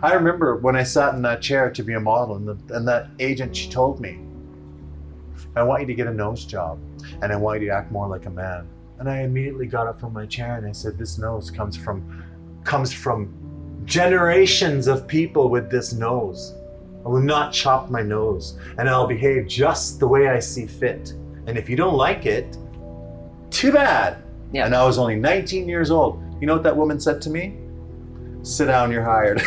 I remember when I sat in that chair to be a model, and that agent, she told me, I want you to get a nose job, and I want you to act more like a man. And I immediately got up from my chair and I said, this nose comes from generations of people with this nose. I will not chop my nose, and I'll behave just the way I see fit. And if you don't like it, too bad. Yeah. And I was only 19 years old. You know what that woman said to me? Sit down, you're hired.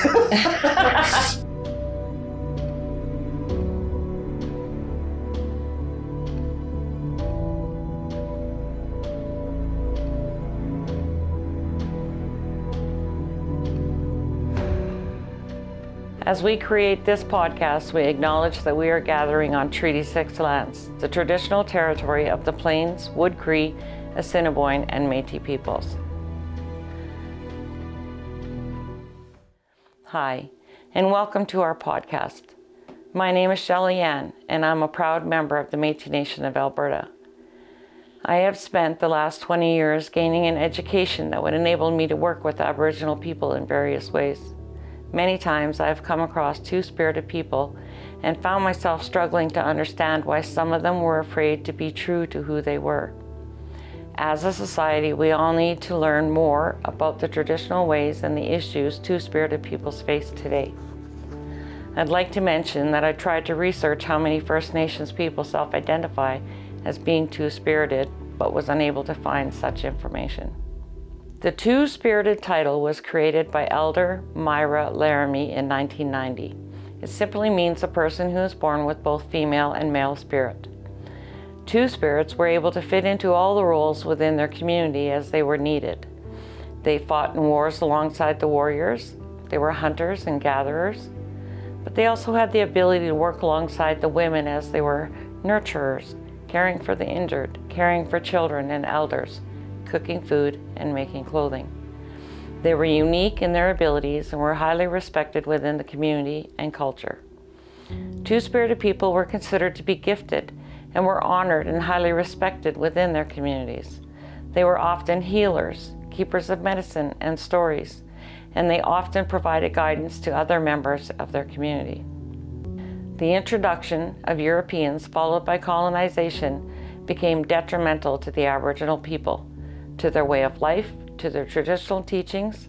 As we create this podcast, we acknowledge that we are gathering on Treaty 6 lands, the traditional territory of the Plains, Wood Cree, Assiniboine, and Métis peoples. Hi, and welcome to our podcast. My name is Shelly Ann, and I'm a proud member of the Métis Nation of Alberta. I have spent the last 20 years gaining an education that would enable me to work with Aboriginal people in various ways. Many times I have come across two-spirited people and found myself struggling to understand why some of them were afraid to be true to who they were. As a society, we all need to learn more about the traditional ways and the issues two-spirited peoples face today. I'd like to mention that I tried to research how many First Nations people self-identify as being two-spirited, but was unable to find such information. The two-spirited title was created by Elder Myra Laramie in 1990. It simply means a person who is born with both female and male spirit. Two spirits were able to fit into all the roles within their community as they were needed. They fought in wars alongside the warriors. They were hunters and gatherers. But they also had the ability to work alongside the women as they were nurturers, caring for the injured, caring for children and elders, cooking food, and making clothing. They were unique in their abilities and were highly respected within the community and culture. Two-spirited people were considered to be gifted and were honored and highly respected within their communities. They were often healers, keepers of medicine and stories, and they often provided guidance to other members of their community. The introduction of Europeans, followed by colonization, became detrimental to the Aboriginal people, to their way of life, to their traditional teachings,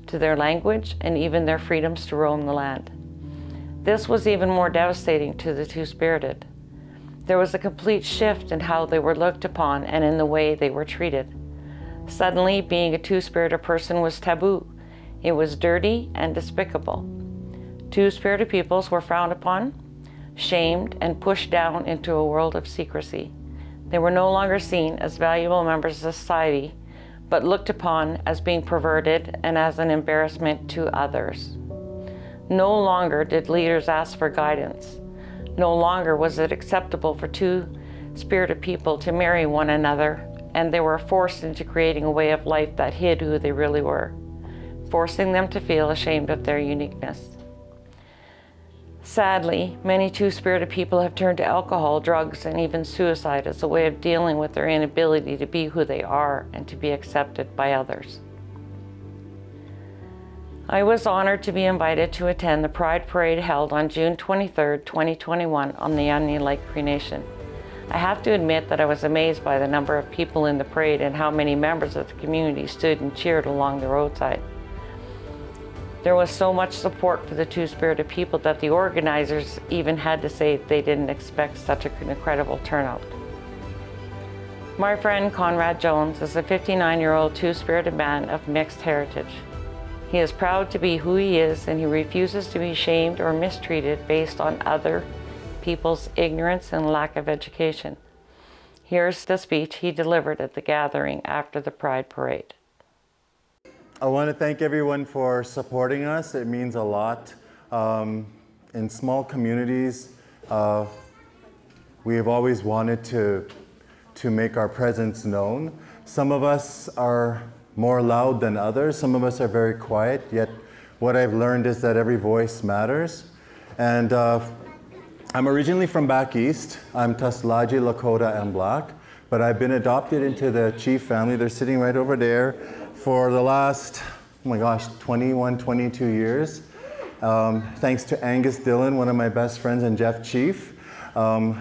to their language, and even their freedoms to roam the land. This was even more devastating to the two-spirited. There was a complete shift in how they were looked upon and in the way they were treated. Suddenly, being a two-spirited person was taboo. It was dirty and despicable. Two-spirited peoples were frowned upon, shamed, and pushed down into a world of secrecy. They were no longer seen as valuable members of society, but looked upon as being perverted and as an embarrassment to others. No longer did leaders ask for guidance. No longer was it acceptable for two-spirited people to marry one another, and they were forced into creating a way of life that hid who they really were, forcing them to feel ashamed of their uniqueness. Sadly, many two-spirited people have turned to alcohol, drugs, and even suicide as a way of dealing with their inability to be who they are and to be accepted by others. I was honored to be invited to attend the Pride Parade held on June 23, 2021 on the Onion Lake Cree Nation. I have to admit that I was amazed by the number of people in the parade and how many members of the community stood and cheered along the roadside. There was so much support for the two-spirited people that the organizers even had to say they didn't expect such an incredible turnout. My friend Conrad Jones is a 59-year-old two-spirited man of mixed heritage. He is proud to be who he is, and he refuses to be shamed or mistreated based on other people's ignorance and lack of education. Here's the speech he delivered at the gathering after the Pride Parade. I want to thank everyone for supporting us. It means a lot. In small communities, we have always wanted to make our presence known. Some of us are more loud than others. Some of us are very quiet, yet what I've learned is that every voice matters. And I'm originally from back east. I'm Tuslaji, Lakota, and Black, but I've been adopted into the Chief family. They're sitting right over there for the last, oh my gosh, 21, 22 years. Thanks to Angus Dillon, one of my best friends, and Jeff Chief, and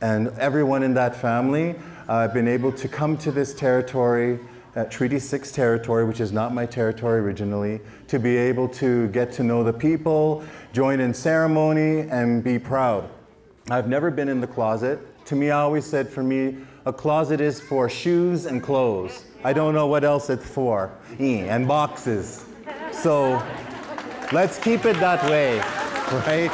everyone in that family. I've been able to come to this territory, Treaty 6 territory, which is not my territory originally, to be able to get to know the people, join in ceremony, and be proud. I've never been in the closet. To me, I always said, for me, a closet is for shoes and clothes. I don't know what else it's for. And boxes. So let's keep it that way, right?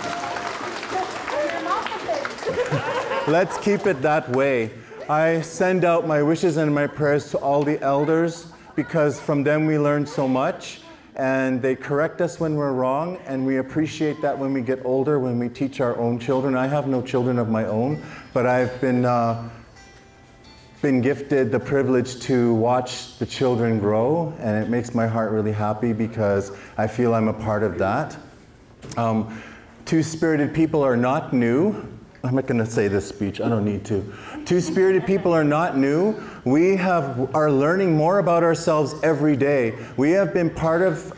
Let's keep it that way. I send out my wishes and my prayers to all the elders, because from them we learn so much, and they correct us when we're wrong, and we appreciate that when we get older, when we teach our own children. I have no children of my own, but I've been gifted the privilege to watch the children grow, and it makes my heart really happy because I feel I'm a part of that. Two-spirited people are not new. I'm not going to say this speech, I don't need to. Two-spirited people are not new. We are learning more about ourselves every day. We have been part of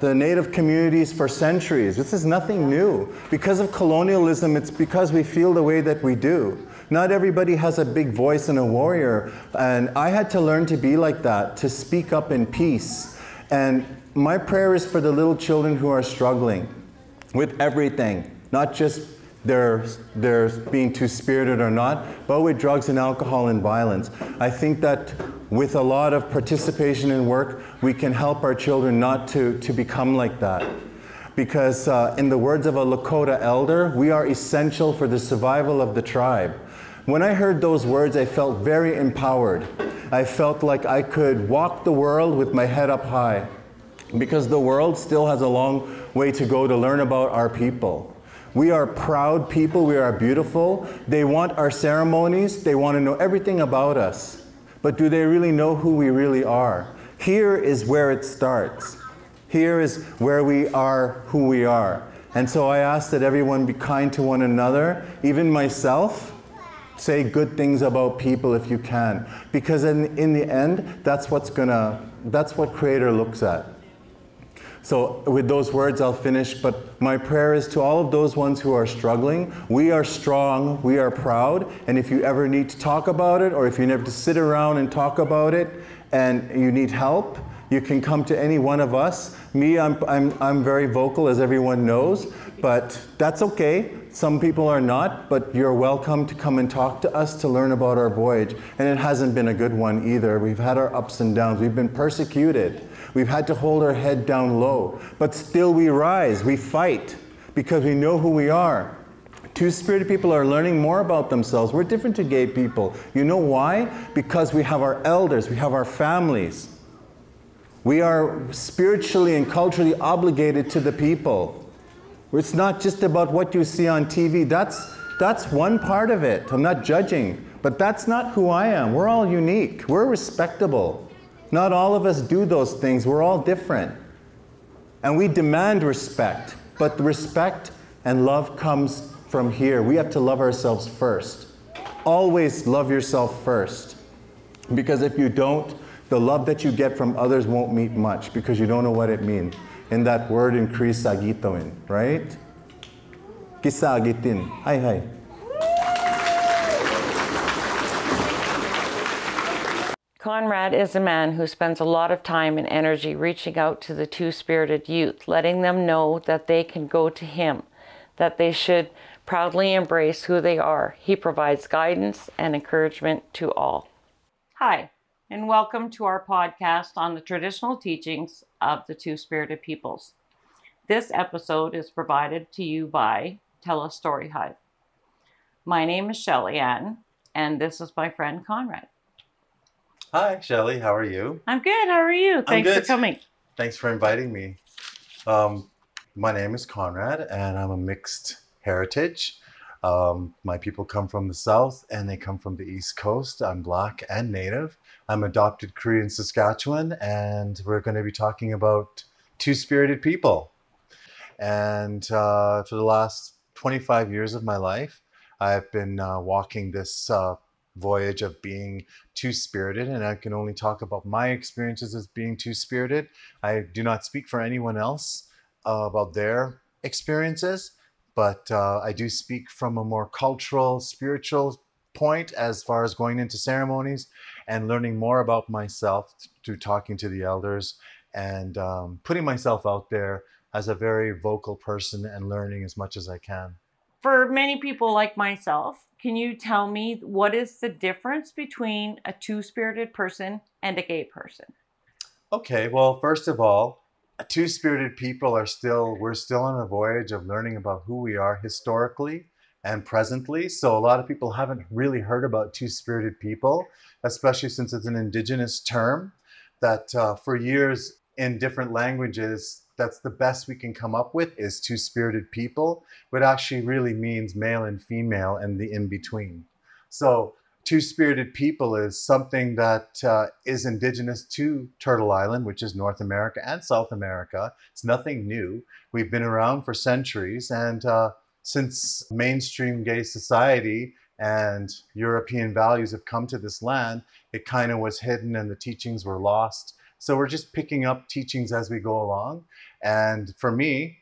the Native communities for centuries. This is nothing new. Because of colonialism, it's because we feel the way that we do. Not everybody has a big voice and a warrior, and I had to learn to be like that, to speak up in peace. And my prayer is for the little children who are struggling with everything, not just they're being two-spirited or not, but with drugs and alcohol and violence. I think that with a lot of participation in work, we can help our children not to become like that. Because in the words of a Lakota elder, we are essential for the survival of the tribe. When I heard those words, I felt very empowered. I felt like I could walk the world with my head up high, because the world still has a long way to go to learn about our people. We are proud people, we are beautiful. They want our ceremonies, they want to know everything about us. But do they really know who we really are? Here is where it starts. Here is where we are who we are. And so I ask that everyone be kind to one another, even myself. Say good things about people if you can. Because in the end, that's what Creator looks at. So with those words, I'll finish, but my prayer is to all of those ones who are struggling. We are strong, we are proud, and if you ever need to talk about it, or if you never to sit around and talk about it, and you need help, you can come to any one of us. Me, I'm very vocal, as everyone knows, but that's okay. Some people are not, but you're welcome to come and talk to us to learn about our voyage. And it hasn't been a good one either. We've had our ups and downs. We've been persecuted. We've had to hold our head down low, but still we rise, we fight, because we know who we are. Two-spirited people are learning more about themselves. We're different to gay people. You know why? Because we have our elders, we have our families. We are spiritually and culturally obligated to the people. It's not just about what you see on TV. That's one part of it. I'm not judging, but that's not who I am. We're all unique. We're respectable. Not all of us do those things. We're all different. And we demand respect, but the respect and love comes from here. We have to love ourselves first. Always love yourself first. Because if you don't, the love that you get from others won't mean much, because you don't know what it means. In that word in Cree, sagitoin, right? Kisagitin. Hi, hi. Conrad is a man who spends a lot of time and energy reaching out to the two-spirited youth, letting them know that they can go to him, that they should proudly embrace who they are. He provides guidance and encouragement to all. Hi, and welcome to our podcast on the traditional teachings of the two-spirited peoples. This episode is provided to you by TELUS STORYHIVE. My name is Shelly Ann, and this is my friend Conrad. Hi, Shelly. How are you? I'm good. How are you? Thanks for coming. Thanks for inviting me. My name is Conrad, and I'm a mixed heritage. My people come from the south, and they come from the east coast. I'm Black and Native. I'm adopted Cree in Saskatchewan, and we're going to be talking about two-spirited people. And for the last 25 years of my life, I've been walking this voyage of being two-spirited, and I can only talk about my experiences as being two-spirited. I do not speak for anyone else about their experiences, but I do speak from a more cultural, spiritual point as far as going into ceremonies and learning more about myself through talking to the elders and putting myself out there as a very vocal person and learning as much as I can. For many people like myself, can you tell me what is the difference between a two-spirited person and a gay person? Okay, well, first of all, two-spirited people we're still on a voyage of learning about who we are historically and presently. So a lot of people haven't really heard about two-spirited people, especially since it's an Indigenous term that for years in different languages, that's the best we can come up with is two-spirited people, but actually really means male and female and the in-between. So two-spirited people is something that is indigenous to Turtle Island, which is North America and South America. It's nothing new. We've been around for centuries, and since mainstream gay society and European values have come to this land, it kind of was hidden and the teachings were lost. So we're just picking up teachings as we go along. And for me,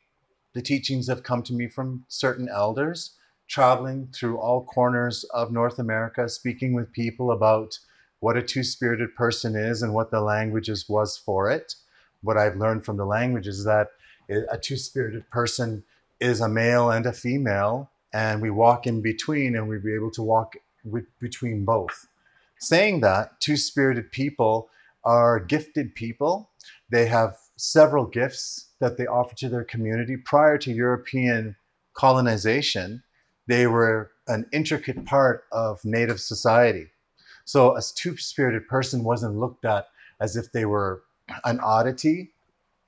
the teachings have come to me from certain elders, traveling through all corners of North America, speaking with people about what a two-spirited person is and what the languages was for it. What I've learned from the languages is that a two-spirited person is a male and a female, and we walk in between, and we'd be able to walk between both. Saying that, two-spirited people are gifted people. They have several gifts that they offer to their community. Prior to European colonization, they were an intricate part of Native society. So a two-spirited person wasn't looked at as if they were an oddity.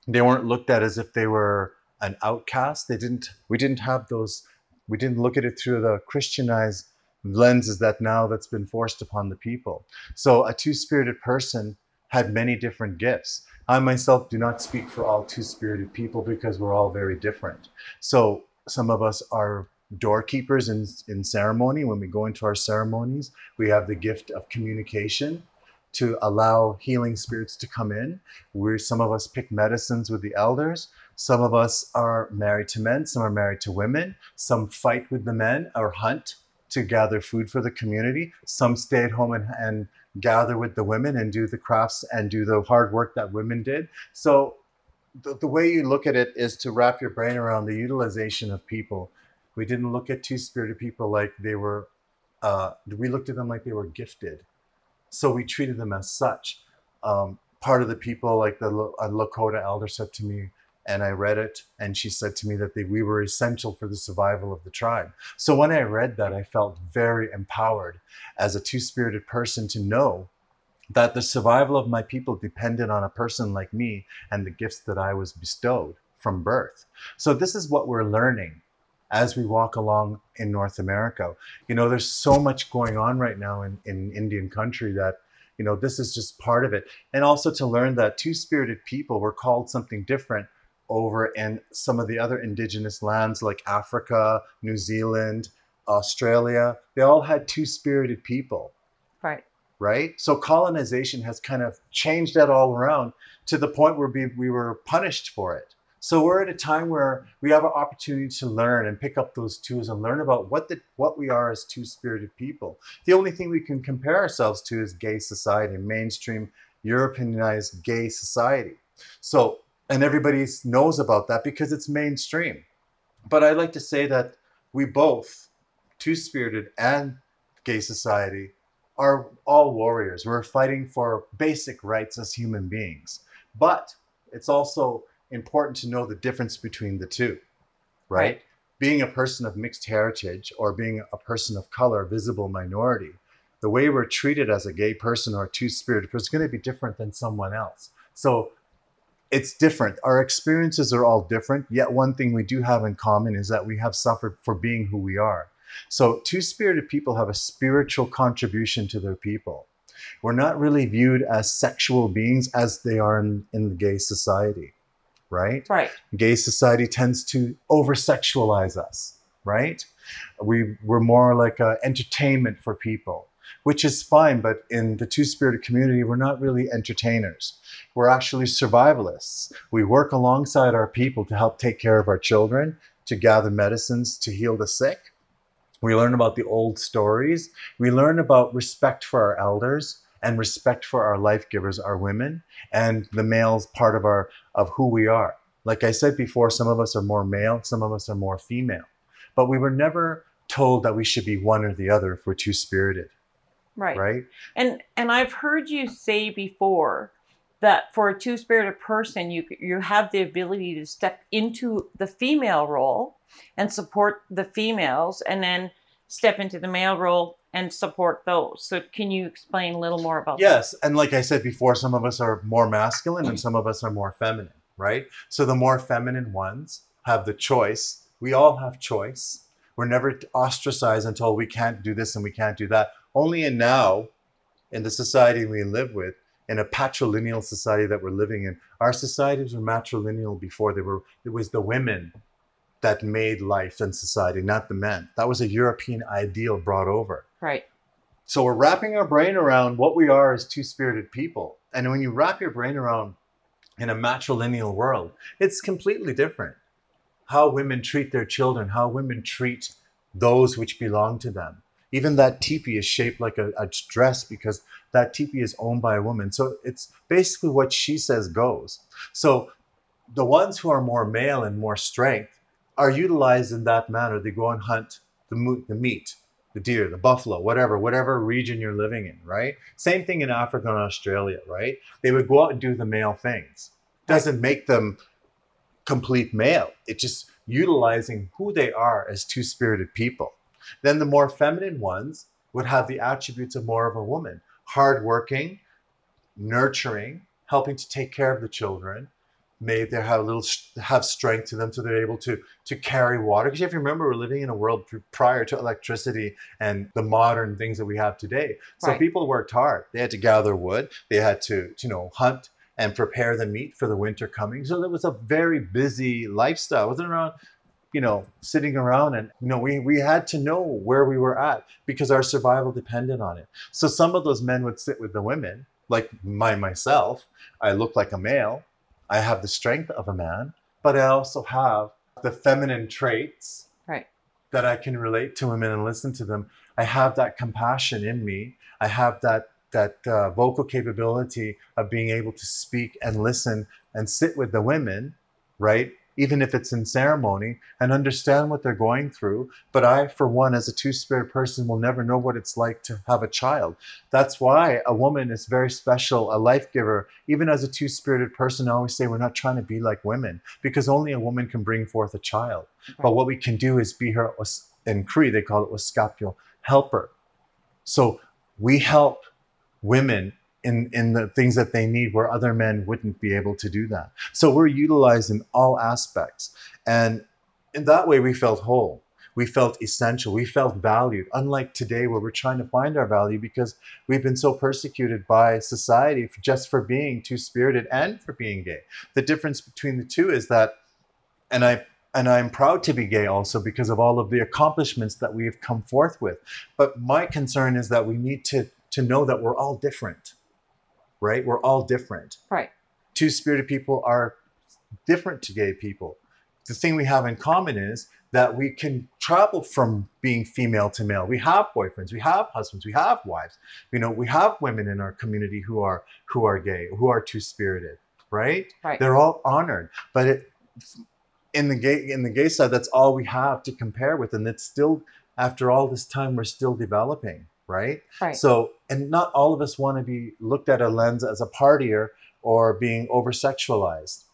They weren't looked at as if they were an outcast. We didn't look at it through the Christianized lenses that's been forced upon the people. So a two-spirited person had many different gifts. I myself do not speak for all two-spirited people because we're all very different. So some of us are doorkeepers in ceremony. When we go into our ceremonies, we have the gift of communication to allow healing spirits to come in. Some of us pick medicines with the elders. Some of us are married to men. Some are married to women. Some fight with the men or hunt to gather food for the community. Some stay at home and gather with the women and do the crafts and do the hard work that women did. So the way you look at it is to wrap your brain around the utilization of people. We didn't look at two-spirited people like they were, we looked at them like they were gifted. So we treated them as such. Part of the people, like the Lakota elder said to me, and I read it, and she said to me that we were essential for the survival of the tribe. So when I read that, I felt very empowered as a two-spirited person to know that the survival of my people depended on a person like me and the gifts that I was bestowed from birth. So this is what we're learning as we walk along in North America. You know, there's so much going on right now in Indian country that, you know, this is just part of it. And also to learn that two-spirited people were called something different over in some of the other indigenous lands like Africa, New Zealand, Australia. They all had two-spirited people. Right? So colonization has kind of changed that all around to the point where we were punished for it. So we're at a time where we have an opportunity to learn and pick up those tools and learn about what we are as two-spirited people. The only thing we can compare ourselves to is gay society, mainstream Europeanized gay society. So, and everybody knows about that because it's mainstream. But I like to say that we both, two-spirited and gay society, are all warriors. We're fighting for basic rights as human beings. But it's also important to know the difference between the two, right? Being a person of mixed heritage or being a person of color, visible minority, the way we're treated as a gay person or a two-spirited person is going to be different than someone else. So it's different. Our experiences are all different, yet one thing we do have in common is that we have suffered for being who we are. So two-spirited people have a spiritual contribution to their people. We're not really viewed as sexual beings as they are in the gay society, right? Gay society tends to over-sexualize us, right? We're more like entertainment for people. which is fine. But in the two-spirited community, we're not really entertainers. We're actually survivalists. We work alongside our people to help take care of our children, to gather medicines, to heal the sick. We learn about the old stories. We learn about respect for our elders and respect for our life givers, our women, and the males part of who we are. Like I said before, some of us are more male, some of us are more female. But we were never told that we should be one or the other if we're two-spirited. Right. Right? And I've heard you say before that for a two-spirited person, you have the ability to step into the female role and support the females, and then step into the male role and support those. So can you explain a little more about that? Yes, and like I said before, some of us are more masculine and some of us are more feminine, right? So the more feminine ones have the choice. We all have choice. We're never ostracized until we can't do this and we can't do that. Only in now, in the society we live with, in a patrilineal society that we're living in, our societies were matrilineal before. It was the women that made life and society, not the men. That was a European ideal brought over. Right. So we're wrapping our brain around what we are as two-spirited people. And when you wrap your brain around in a matrilineal world, it's completely different. How women treat their children, how women treat those which belong to them. Even that teepee is shaped like a dress because that teepee is owned by a woman. So it's basically what she says goes. So the ones who are more male and more strength are utilized in that manner. They go and hunt the meat, the deer, the buffalo, whatever region you're living in, right? Same thing in Africa and Australia, right? They would go out and do the male things. Doesn't make them complete male. It's just utilizing who they are as two-spirited people. Then the more feminine ones would have the attributes of more of a woman. Hardworking, nurturing, helping to take care of the children. Maybe they have strength to them, so they're able to carry water. Because if you remember, we're living in a world prior to electricity and the modern things that we have today. So Right. people worked hard. They had to gather wood. They had to hunt and prepare the meat for the winter coming. So there was a very busy lifestyle. It wasn't around, sitting around and, we had to know where we were at because our survival depended on it. So some of those men would sit with the women, like myself. I look like a male. I have the strength of a man, but I also have the feminine traits. Right. That I can relate to women and listen to them. I have that compassion in me. I have that vocal capability of being able to speak and listen and sit with the women, right? Even if it's in ceremony, and understand what they're going through. But I, for one, as a two-spirit person, will never know what it's like to have a child. That's why a woman is very special, a life giver. Even as a two-spirited person, I always say we're not trying to be like women, because only a woman can bring forth a child. Right. But what we can do is be her, in Cree, they call it Waskapio, helper. So we help women in the things that they need where other men wouldn't be able to do that. So we're utilized in all aspects. And in that way, we felt whole. We felt essential. We felt valued. Unlike today, where we're trying to find our value because we've been so persecuted by society just for being two-spirited and for being gay. The difference between the two is that, and I'm proud to be gay also because of all of the accomplishments that we have come forth with. But my concern is that we need to know that we're all different. Right? We're all different. Right. Two-spirited people are different to gay people. The thing we have in common is that we can travel from being female to male. We have boyfriends, we have husbands, we have wives. We have women in our community who are gay, who are two-spirited, right? Right. They're all honored. But in the gay side, that's all we have to compare with. And it's still, after all this time, we're still developing. Right? Right. So, and not all of us want to be looked at a lens as a partier or being over-sexualized.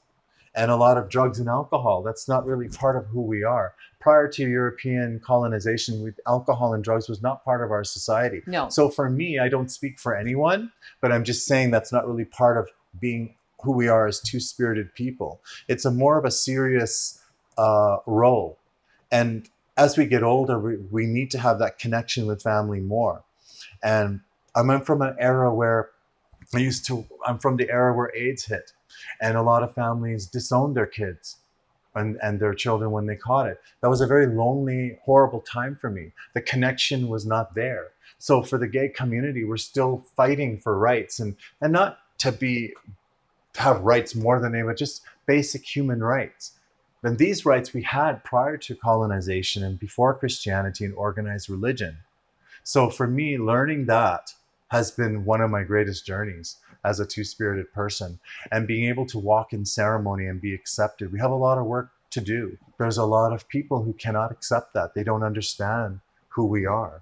And a lot of drugs and alcohol, that's not really part of who we are. Prior to European colonization, alcohol and drugs was not part of our society. No. So for me, I don't speak for anyone, but I'm just saying that's not really part of being who we are as two-spirited people. It's more of a serious role. And as we get older, we need to have that connection with family more. And I'm from an era where I'm from the era where AIDS hit, and a lot of families disowned their kids and their children when they caught it. That was a very lonely, horrible time for me. The connection was not there. So for the gay community, we're still fighting for rights, and not to have rights more than anyone, just basic human rights. And these rights we had prior to colonization and before Christianity and organized religion. So for me, learning that has been one of my greatest journeys as a two-spirited person, and being able to walk in ceremony and be accepted. We have a lot of work to do. There's a lot of people who cannot accept that. They don't understand who we are.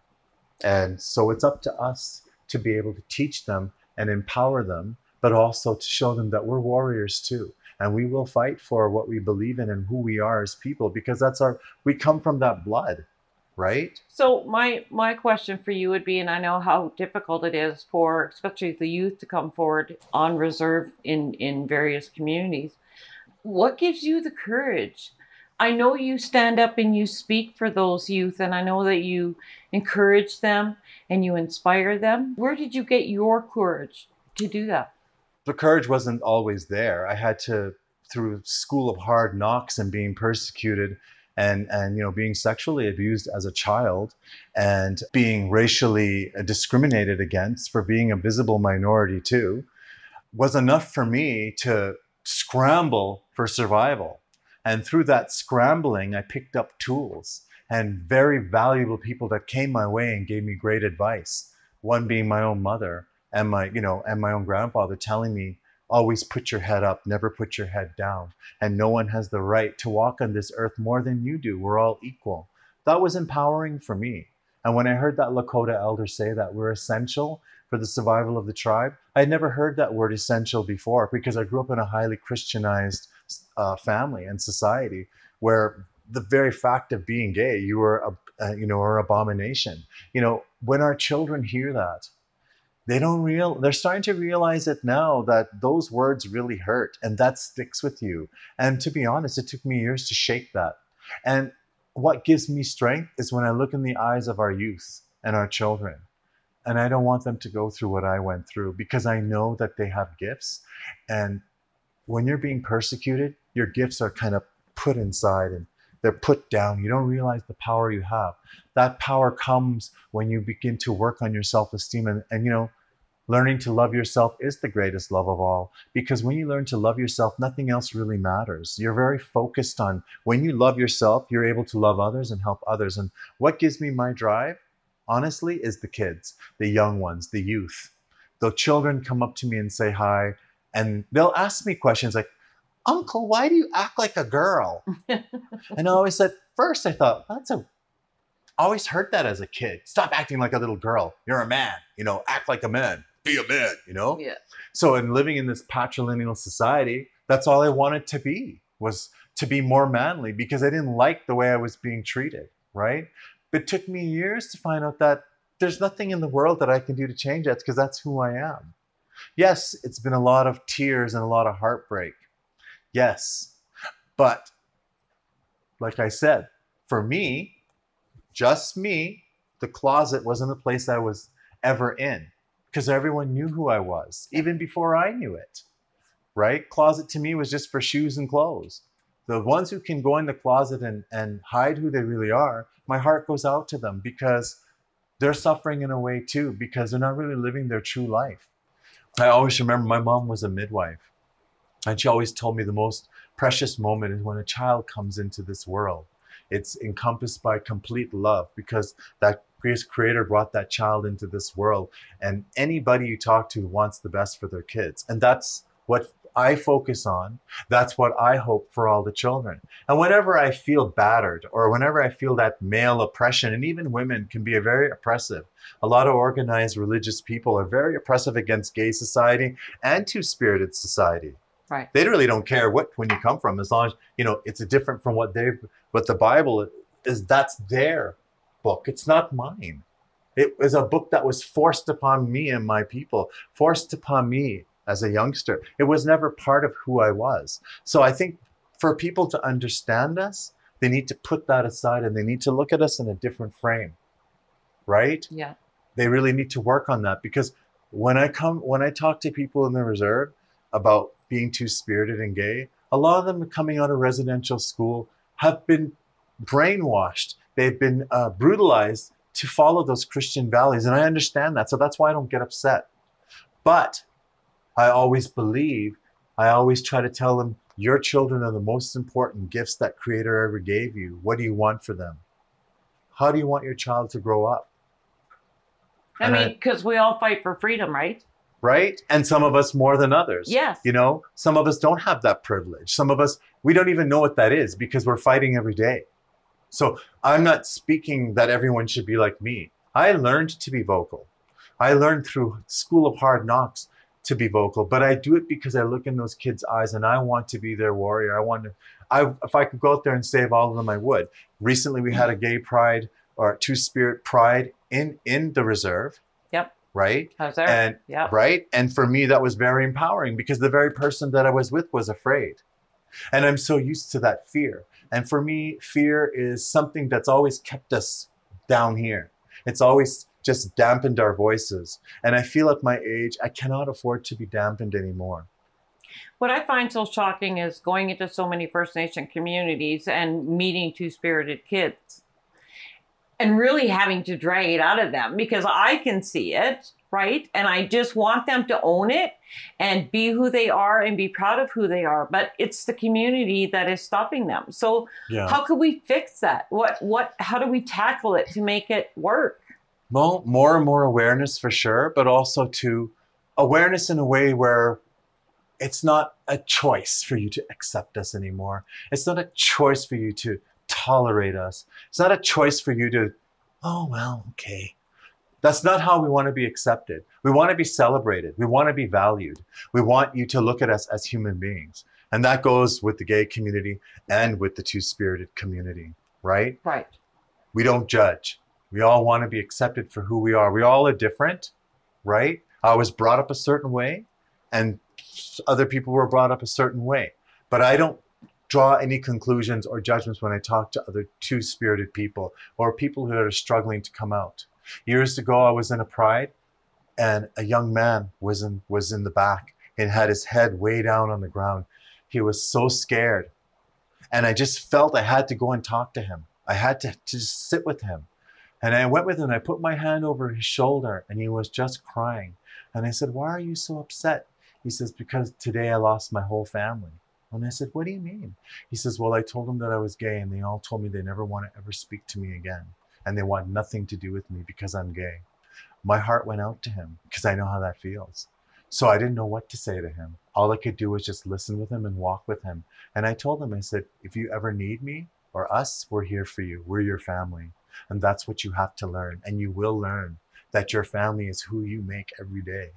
And so it's up to us to be able to teach them and empower them, but also to show them that we're warriors too. And we will fight for what we believe in and who we are as people, because we come from that blood. Right? So my question for you would be, and I know how difficult it is for especially the youth to come forward on reserve in various communities. What gives you the courage? I know you stand up and you speak for those youth, and I know that you encourage them and you inspire them. Where did you get your courage to do that? The courage wasn't always there. I had to, through school of hard knocks and being persecuted, and being sexually abused as a child, and being racially discriminated against for being a visible minority too, was enough for me to scramble for survival. And through that scrambling, I picked up tools and very valuable people that came my way and gave me great advice. One being my own mother and my own grandfather, telling me, always put your head up, never put your head down. And no one has the right to walk on this earth more than you do. We're all equal. That was empowering for me. And when I heard that Lakota elder say that we're essential for the survival of the tribe, I had never heard that word essential before, because I grew up in a highly Christianized family and society where the very fact of being gay, you were an abomination. When our children hear that, they're starting to realize it now, that those words really hurt, and that sticks with you. And to be honest, it took me years to shake that. And what gives me strength is when I look in the eyes of our youth and our children, and I don't want them to go through what I went through, because I know that they have gifts. And when you're being persecuted, your gifts are kind of put inside and they're put down. You don't realize the power you have. That power comes when you begin to work on your self-esteem, and learning to love yourself is the greatest love of all, because when you learn to love yourself, nothing else really matters. You're very focused on, when you love yourself, you're able to love others and help others. And what gives me my drive, honestly, is the kids, the young ones, the youth. The children come up to me and say hi, and they'll ask me questions like, "Uncle, why do you act like a girl?" And I always said, first I thought, I always heard that as a kid. Stop acting like a little girl. You're a man, act like a man. Be a man, Yeah. So in living in this patrilineal society, that's all I wanted to be, was to be more manly, because I didn't like the way I was being treated, right? But it took me years to find out that there's nothing in the world that I can do to change that, because that's who I am. Yes, it's been a lot of tears and a lot of heartbreak. Yes, but like I said, for me, just me, the closet wasn't a place I was ever in, because everyone knew who I was, even before I knew it, right? Closet to me was just for shoes and clothes. The ones who can go in the closet and hide who they really are, my heart goes out to them, because they're suffering in a way too, because they're not really living their true life. I always remember my mom was a midwife, and she always told me the most precious moment is when a child comes into this world. It's encompassed by complete love, because that Creator brought that child into this world, and anybody you talk to wants the best for their kids. And that's what I focus on. That's what I hope for all the children. And whenever I feel battered, or whenever I feel that male oppression, and even women can be very oppressive. A lot of organized religious people are very oppressive against gay society and two-spirited society. Right. They really don't care when you come from, as long as it's different from what the Bible is. That's their book. It's not mine. It was a book that was forced upon me and my people, forced upon me as a youngster. It was never part of who I was. So I think for people to understand us, they need to put that aside, and they need to look at us in a different frame, right? Yeah. They really need to work on that, because when I talk to people in the reserve about being two-spirited and gay, A lot of them coming out of residential school have been brainwashed. They've been brutalized to follow those Christian values. And I understand that. So that's why I don't get upset. But I always try to tell them, your children are the most important gifts that Creator ever gave you. What do you want for them? How do you want your child to grow up? I mean, because we all fight for freedom, right? Right? And some of us more than others. Yes. You know, some of us don't have that privilege. Some of us, we don't even know what that is because we're fighting every day. So I'm not speaking that everyone should be like me. I learned to be vocal. I learned through School of Hard Knocks to be vocal, but I do it because I look in those kids' eyes and I want to be their warrior. If I could go out there and save all of them, I would. Recently, we had a gay pride or two-spirit pride in the reserve. Yep. Right? I was there. And, yep. Right? And for me, that was very empowering because the very person that I was with was afraid. And I'm so used to that fear. And for me, fear is something that's always kept us down here. It's always just dampened our voices. And I feel at my age, I cannot afford to be dampened anymore. What I find so shocking is going into so many First Nation communities and meeting two-spirited kids and really having to drag it out of them because I can see it, right? And I just want them to own it and be who they are and be proud of who they are. But it's the community that is stopping them. So how could we fix that? How do we tackle it to make it work? Well, more and more awareness for sure, but also to awareness in a way where it's not a choice for you to accept us anymore. It's not a choice for you to tolerate us. It's not a choice for you to, oh, well, okay. That's not how we want to be accepted. We want to be celebrated. We want to be valued. We want you to look at us as human beings. And that goes with the gay community and with the two-spirited community, right? Right. We don't judge. We all want to be accepted for who we are. We all are different, right? I was brought up a certain way and other people were brought up a certain way. But I don't draw any conclusions or judgments when I talk to other two-spirited people or people who are struggling to come out. Years ago, I was in a pride and a young man was in the back and had his head way down on the ground. He was so scared. And I just felt I had to go and talk to him. I had to just sit with him. And I went with him and I put my hand over his shoulder and he was just crying. And I said, why are you so upset? He says, because today I lost my whole family. And I said, what do you mean? He says, well, I told them that I was gay and they all told me they never want to ever speak to me again. And they want nothing to do with me because I'm gay. My heart went out to him because I know how that feels. So I didn't know what to say to him. All I could do was just listen with him and walk with him. And I told him, I said, if you ever need me or us, we're here for you. We're your family. And that's what you have to learn. And you will learn that your family is who you make every day.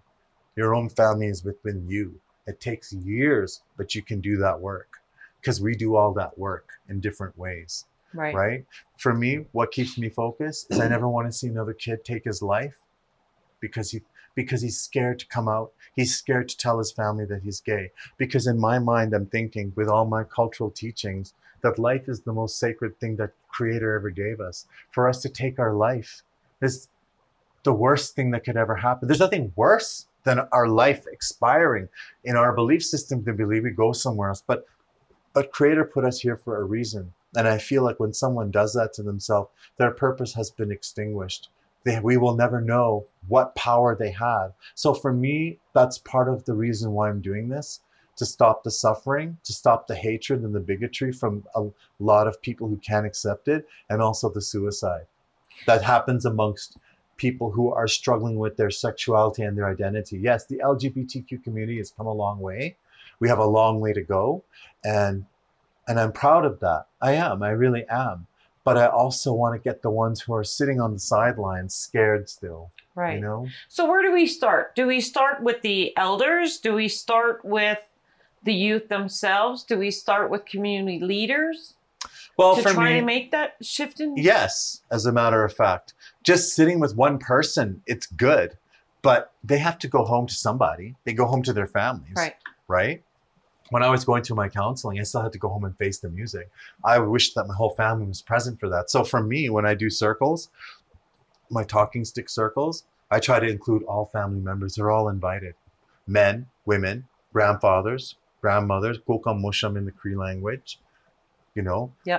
Your own family is within you. It takes years, but you can do that work because we do all that work in different ways. Right. Right? For me, what keeps me focused is I never want to see another kid take his life because he's scared to come out. He's scared to tell his family that he's gay. Because in my mind, I'm thinking with all my cultural teachings that life is the most sacred thing that Creator ever gave us. For us to take our life is the worst thing that could ever happen. There's nothing worse than our life expiring. In our belief system, to believe we go somewhere else. But Creator put us here for a reason. And I feel like when someone does that to themselves, their purpose has been extinguished. We will never know what power they had. So for me, that's part of the reason why I'm doing this, to stop the suffering, to stop the hatred and the bigotry from a lot of people who can't accept it, and also the suicide that happens amongst people who are struggling with their sexuality and their identity. Yes, the LGBTQ community has come a long way. We have a long way to go. And I'm proud of that. I really am. But I also want to get the ones who are sitting on the sidelines scared still. Right. You know? So where do we start? Do we start with the elders? Do we start with the youth themselves? Do we start with community leaders? Well, to for try me, to make that shift in? Yes, as a matter of fact. Just sitting with one person, it's good. But they have to go home to somebody. They go home to their families. Right. Right? When I was going through my counseling, I still had to go home and face the music. I wish that my whole family was present for that. So for me, when I do circles, my talking stick circles, I try to include all family members. They're all invited. Men, women, grandfathers, grandmothers, kokam mosham in the Cree language, you know. Yeah.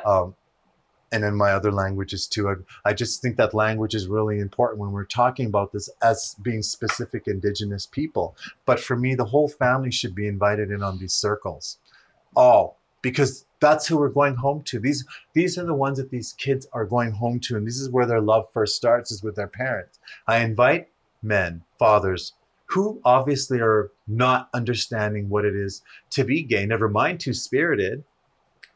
And in my other languages too. I just think that language is really important when we're talking about this as being specific Indigenous people. But for me, the whole family should be invited in on these circles. All. Because that's who we're going home to. These are the ones that these kids are going home to. And this is where their love first starts, is with their parents. I invite men, fathers, who obviously are not understanding what it is to be gay, never mind two-spirited.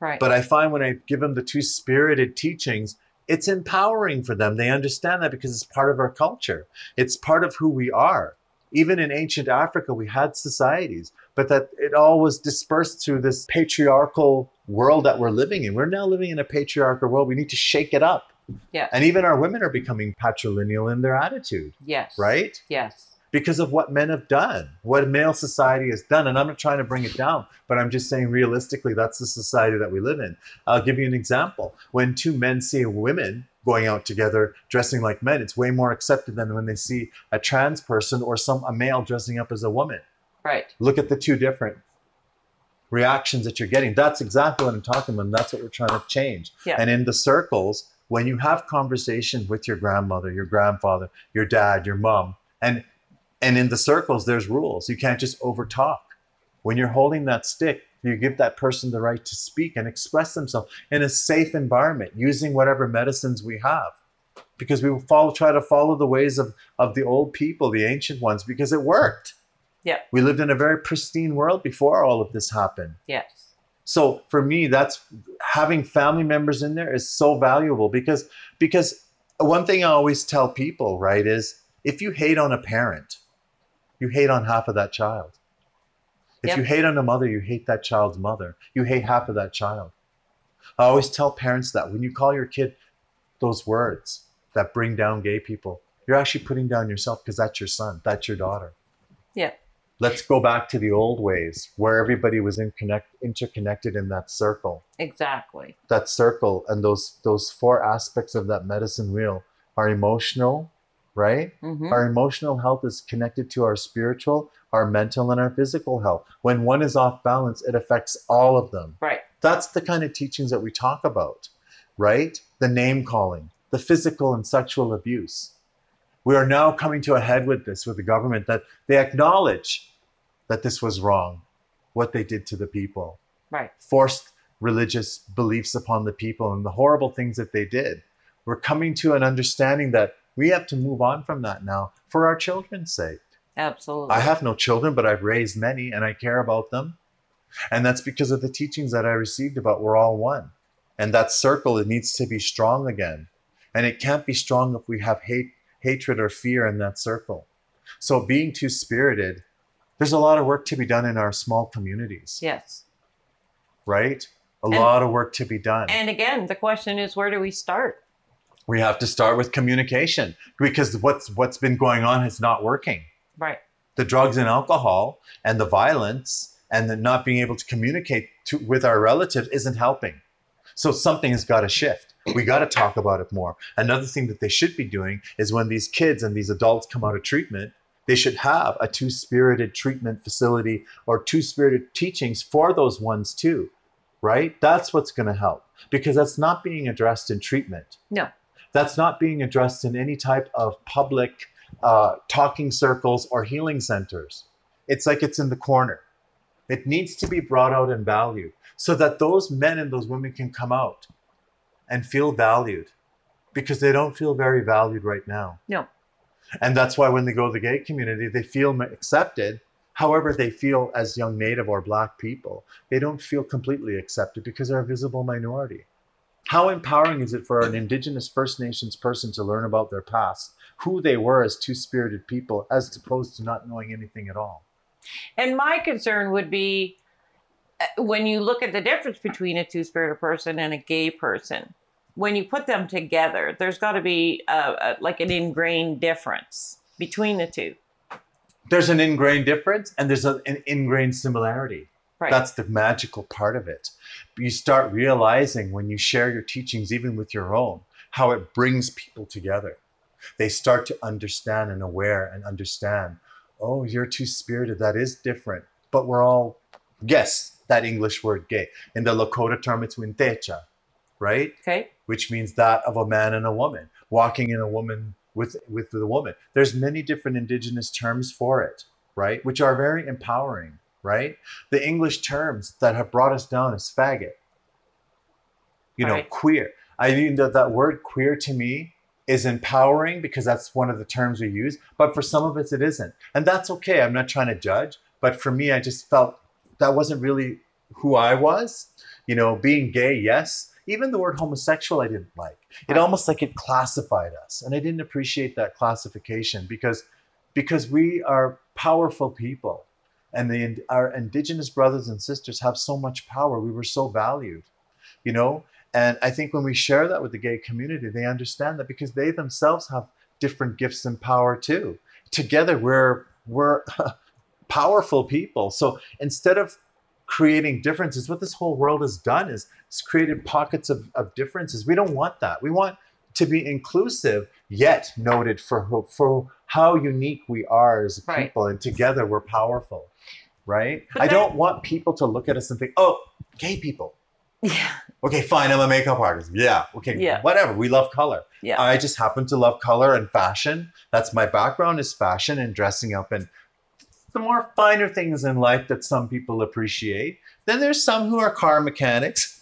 Right. But I find when I give them the two-spirited teachings, it's empowering for them. They understand that because it's part of our culture. It's part of who we are. Even in ancient Africa, we had societies, but that it all was dispersed through this patriarchal world that we're living in. We're now living in a patriarchal world. We need to shake it up. Yeah. And even our women are becoming patrilineal in their attitude. Yes. Right? Yes. Because of what men have done, what male society has done. And I'm not trying to bring it down, but I'm just saying realistically, that's the society that we live in. I'll give you an example. When two men see women going out together, dressing like men, it's way more accepted than when they see a trans person or a male dressing up as a woman. Right. Look at the two different reactions that you're getting. That's exactly what I'm talking about. And that's what we're trying to change. Yeah. And in the circles, when you have conversation with your grandmother, your grandfather, your dad, your mom, and in the circles, there's rules. You can't just overtalk. When you're holding that stick, you give that person the right to speak and express themselves in a safe environment, using whatever medicines we have. Because we will try to follow the ways of the old people, the ancient ones, because it worked. Yeah. We lived in a very pristine world before all of this happened. Yes. So for me, that's having family members in there is so valuable because one thing I always tell people, right, is if you hate on a parent, you hate on half of that child. If Yep. you hate on a mother, you hate that child's mother. You hate half of that child. I always tell parents that when you call your kid those words that bring down gay people, you're actually putting down yourself because that's your son, that's your daughter. Yeah. Let's go back to the old ways where everybody was interconnected in that circle. Exactly. That circle and those four aspects of that medicine wheel are emotional, right? Mm-hmm. Our emotional health is connected to our spiritual, our mental, and our physical health. When one is off balance, it affects all of them. Right. That's the kind of teachings that we talk about, right? The name calling, the physical and sexual abuse. We are now coming to a head with this, with the government, that they acknowledge that this was wrong, what they did to the people. Right. Forced religious beliefs upon the people and the horrible things that they did. We're coming to an understanding that we have to move on from that now for our children's sake. Absolutely. I have no children, but I've raised many and I care about them. And that's because of the teachings that I received about we're all one. And that circle, it needs to be strong again. And it can't be strong if we have hatred or fear in that circle. So being two-spirited, there's a lot of work to be done in our small communities. Yes. Right? A lot of work to be done. And again, the question is, where do we start? We have to start with communication because what's been going on is not working. Right. The drugs and alcohol and the violence and the not being able to communicate with our relatives isn't helping. So something has got to shift. We got to talk about it more. Another thing that they should be doing is when these kids and these adults come out of treatment, they should have a two-spirited treatment facility or two-spirited teachings for those ones too, right? That's what's going to help because that's not being addressed in treatment. No. That's not being addressed in any type of public talking circles or healing centers. It's like it's in the corner. It needs to be brought out and valued so that those men and those women can come out and feel valued because they don't feel very valued right now. No. And that's why when they go to the gay community, they feel accepted. However, they feel as young Native or Black people, they don't feel completely accepted because they're a visible minority. How empowering is it for an Indigenous First Nations person to learn about their past, who they were as two-spirited people, as opposed to not knowing anything at all? And my concern would be when you look at the difference between a two-spirited person and a gay person, when you put them together, there's got to be like an ingrained difference between the two. There's an ingrained difference and there's an ingrained similarity. Right. That's the magical part of it. You start realizing when you share your teachings, even with your own, how it brings people together. They start to understand and aware and understand, oh, you're two-spirited, that is different, but we're all Yes, that English word gay. In the Lakota term, it's wintecha, right? Okay. Which means that of a man and a woman, walking in a woman with the woman. There's many different indigenous terms for it, right? Which are very empowering, right? The English terms that have brought us down is faggot, Right. queer. I mean, that word queer to me is empowering because that's one of the terms we use, but for some of us it isn't. And that's okay. I'm not trying to judge, but for me, I just felt that wasn't really who I was. Being gay, yes. Even the word homosexual, I didn't like. It Right. almost like it classified us. And I didn't appreciate that classification because we are powerful people. And our indigenous brothers and sisters have so much power. We were so valued, you know? And I think when we share that with the gay community, they understand that because they themselves have different gifts and power too. Together, we're powerful people. So instead of creating differences, what this whole world has done is it's created pockets of differences. We don't want that. We want to be inclusive, yet noted for how unique we are as a people. And together we're powerful, right? I don't want people to look at us and think, oh, gay people. Yeah. Okay, fine, I'm a makeup artist. Yeah, okay, Yeah. whatever. We love color. Yeah. I just happen to love color and fashion. That's my background, is fashion and dressing up and the more finer things in life that some people appreciate. Then there's some who are car mechanics,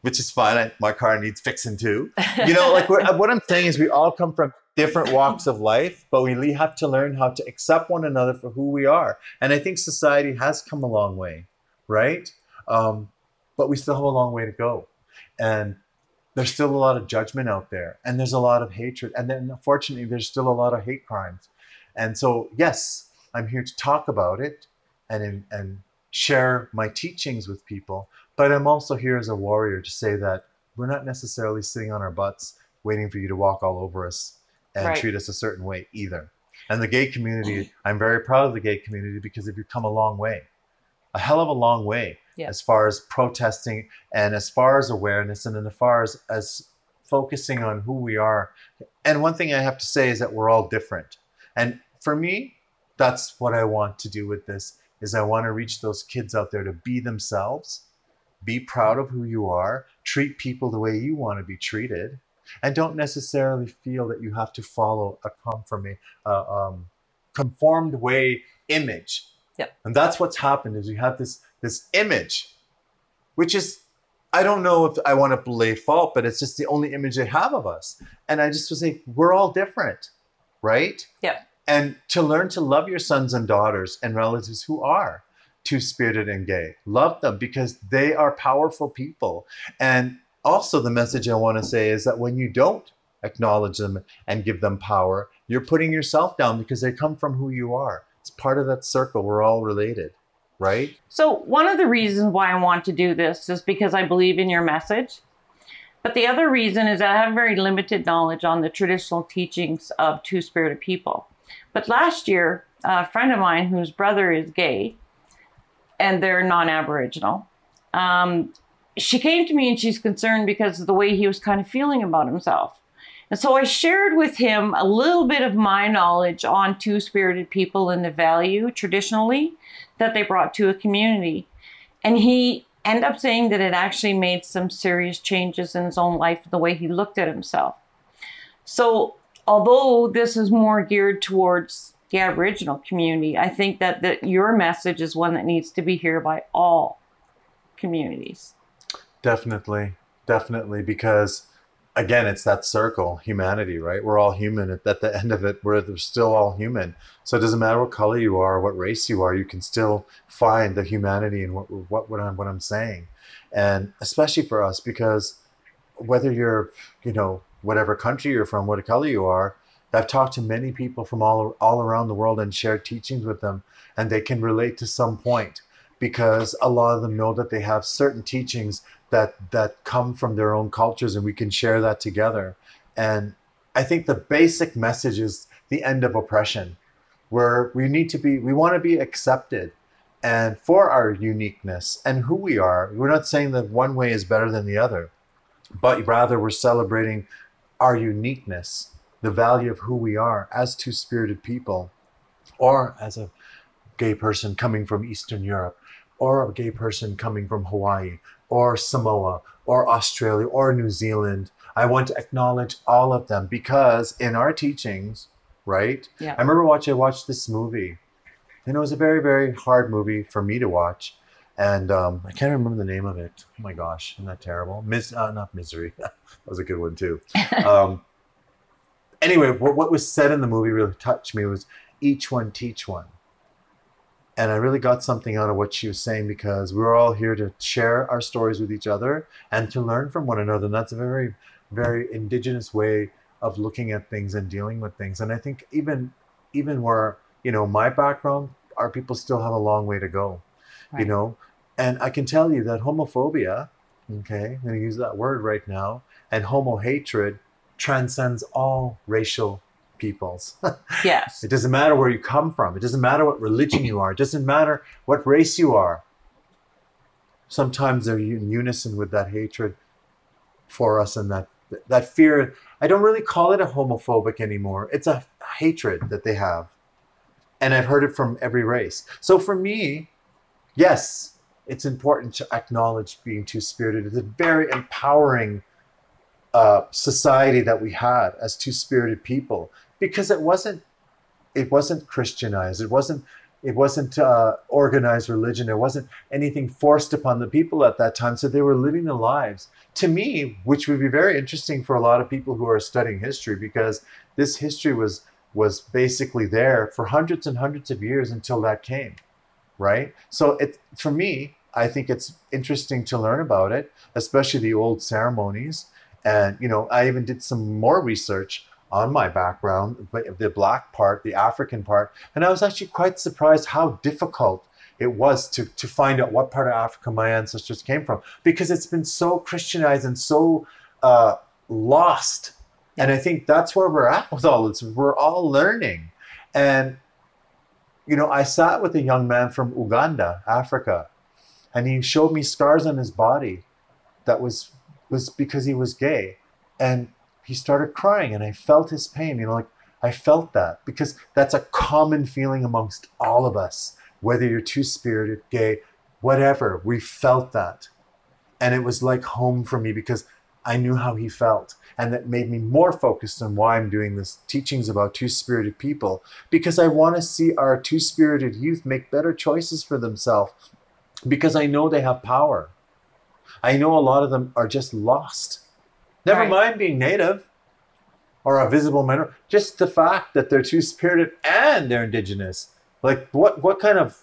which is fine. My car needs fixing too. What I'm saying is we all come from different walks of life, but we have to learn how to accept one another for who we are. And I think society has come a long way, right? But we still have a long way to go. And there's still a lot of judgment out there. And there's a lot of hatred. And then unfortunately, there's still a lot of hate crimes. And so, yes, I'm here to talk about it and share my teachings with people. But I'm also here as a warrior to say that we're not necessarily sitting on our butts waiting for you to walk all over us and treat us a certain way either. And the gay community, I'm very proud of the gay community because they've come a long way, a hell of a long way. Yeah. As far as protesting and as far as awareness and as far as focusing on who we are. And one thing I have to say is that we're all different. And for me, that's what I want to do with this, is I want to reach those kids out there to be themselves, be proud of who you are, treat people the way you want to be treated, and don't necessarily feel that you have to follow a conformed way image. Yep. And that's what's happened is we have this image, which is, I don't know if I want to lay fault, but it's just the only image they have of us. And I just was saying, we're all different, right? Yeah. And to learn to love your sons and daughters and relatives who are two-spirited and gay. Love them because they are powerful people. And also the message I want to say is that when you don't acknowledge them and give them power, you're putting yourself down because they come from who you are. It's part of that circle. We're all related, right? So one of the reasons why I want to do this is because I believe in your message. But the other reason is that I have very limited knowledge on the traditional teachings of two-spirited people. But last year, a friend of mine whose brother is gay, and they're non-Aboriginal, she came to me and she's concerned because of the way he was kind of feeling about himself. And so I shared with him a little bit of my knowledge on two-spirited people and the value traditionally that they brought to a community. And he ended up saying that it actually made some serious changes in his own life, the way he looked at himself. So although this is more geared towards the Aboriginal community, I think that your message is one that needs to be heard by all communities. Definitely, because again, it's that circle, humanity, right? We're all human. At the end of it, we're still all human. So it doesn't matter what color you are, what race you are, you can still find the humanity in what I'm saying. And especially for us, because whether you're, whatever country you're from, what color you are, I've talked to many people from all around the world and shared teachings with them, and they can relate to some point because a lot of them know that they have certain teachings that come from their own cultures, and we can share that together. And I think the basic message is the end of oppression, where we want to be accepted and for our uniqueness and who we are. We're not saying that one way is better than the other, but rather we're celebrating our uniqueness, the value of who we are as two-spirited people, or as a gay person coming from Eastern Europe. or a gay person coming from Hawaii or Samoa or Australia or New Zealand. I want to acknowledge all of them because in our teachings, right? Yeah. I remember I watched this movie, and it was a very, very hard movie for me to watch. And I can't remember the name of it. Oh my gosh, isn't that terrible? Not Misery. That was a good one too. Anyway, what was said in the movie really touched me was each one teach one. And I really got something out of what she was saying because we're all here to share our stories with each other and to learn from one another. And that's a very, very Indigenous way of looking at things and dealing with things. And I think even where, you know, my background, our people still have a long way to go, right. You know. And I can tell you that homophobia, okay, I'm going to use that word right now, and homo hatred transcends all racial peoples. Yes. It doesn't matter where you come from. It doesn't matter what religion you are. It doesn't matter what race you are. Sometimes they're in unison with that hatred for us and that fear. I don't really call it a homophobic anymore. It's a hatred that they have. And I've heard it from every race. So for me, yes, it's important to acknowledge being two-spirited. It's a very empowering society that we had as two-spirited people, because it wasn't Christianized. It wasn't organized religion. There wasn't anything forced upon the people at that time. So they were living their lives, to me, which would be very interesting for a lot of people who are studying history, because this history was basically there for hundreds and hundreds of years until that came, right? So for me, I think it's interesting to learn about it, especially the old ceremonies. And, you know, I even did some more research on my background, the Black part, the African part. And I was actually quite surprised how difficult it was to find out what part of Africa my ancestors came from, because it's been so Christianized and so lost. And I think that's where we're at with all this. We're all learning. And, you know, I sat with a young man from Uganda, Africa, and he showed me scars on his body that was because he was gay. And he started crying, and I felt his pain. You know, like, I felt that, because that's a common feeling amongst all of us, whether you're two-spirited, gay, whatever. We felt that. And it was like home for me, because I knew how he felt. And that made me more focused on why I'm doing this teachings about two-spirited people, because I want to see our two-spirited youth make better choices for themselves, because I know they have power. I know a lot of them are just lost. Never mind being Native or a visible minority, just the fact that they're two-spirited and they're Indigenous. Like, what kind of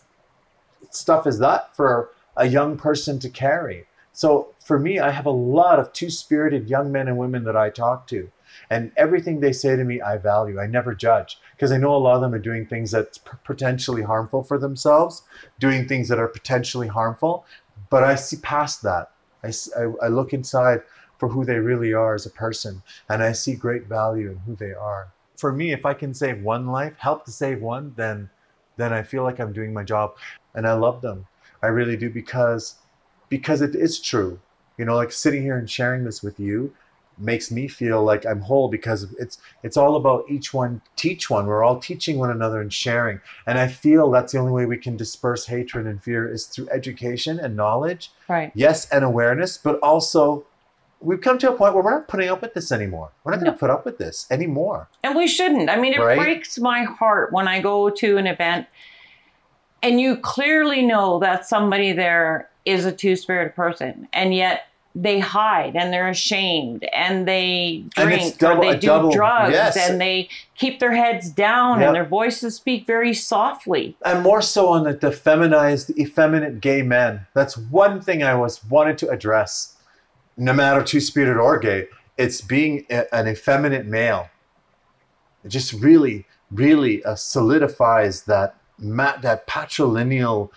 stuff is that for a young person to carry? So for me, I have a lot of two-spirited young men and women that I talk to. And everything they say to me, I value. I never judge, because I know a lot of them are doing things that's potentially harmful for themselves, doing things that are potentially harmful. But I see past that. I look inside for who they really are as a person, and I see great value in who they are. For me, if I can save one life, help to save one, then I feel like I'm doing my job. And I love them. I really do, because it is true. You know, like sitting here and sharing this with you makes me feel like I'm whole, because it's all about each one teach one. We're all teaching one another and sharing. And I feel that's the only way we can disperse hatred and fear is through education and knowledge. Right. Yes, and awareness, but also we've come to a point where we're not putting up with this anymore. We're not going to put up with this anymore. And we shouldn't. I mean, it breaks my heart when I go to an event and you clearly know that somebody there is a two-spirited person, and yet they hide and they're ashamed and they drink or they do drugs and they keep their heads down and their voices speak very softly. And more so on the feminized, effeminate gay men. That's one thing I wanted to address. No matter two-spirited or gay, it's being an effeminate male. It just really, really solidifies that patrilineal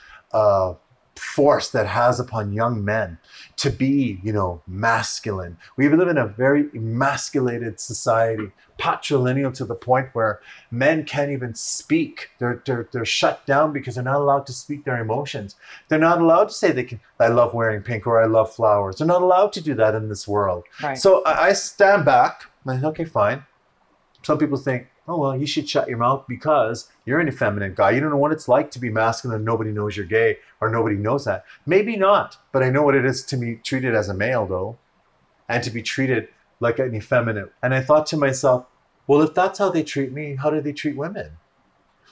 force that has upon young men to be, you know, masculine. We live in a very emasculated society, patrilineal to the point where men can't even speak. They're shut down because they're not allowed to speak their emotions. They're not allowed to say I love wearing pink or I love flowers. They're not allowed to do that in this world. Right. So I stand back and I say, okay, fine. Some people think, Oh, well, you should shut your mouth because you're an effeminate guy. You don't know what it's like to be masculine and nobody knows you're gay, or nobody knows that. Maybe not, but I know what it is to be treated as a male, though, and to be treated like an effeminate. And I thought to myself, well, if that's how they treat me, how do they treat women?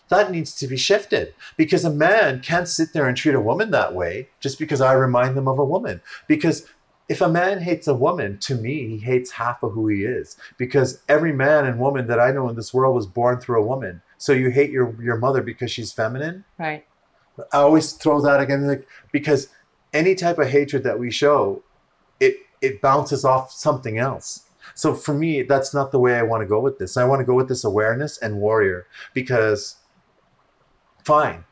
That needs to be shifted, because a man can't sit there and treat a woman that way just because I remind them of a woman. Because if a man hates a woman, to me, he hates half of who he is. Because every man and woman that I know in this world was born through a woman. So you hate your mother because she's feminine? Right. I always throw that again, like, because any type of hatred that we show, it bounces off something else. So for me, that's not the way I want to go with this. I want to go with this awareness and warrior, because fine,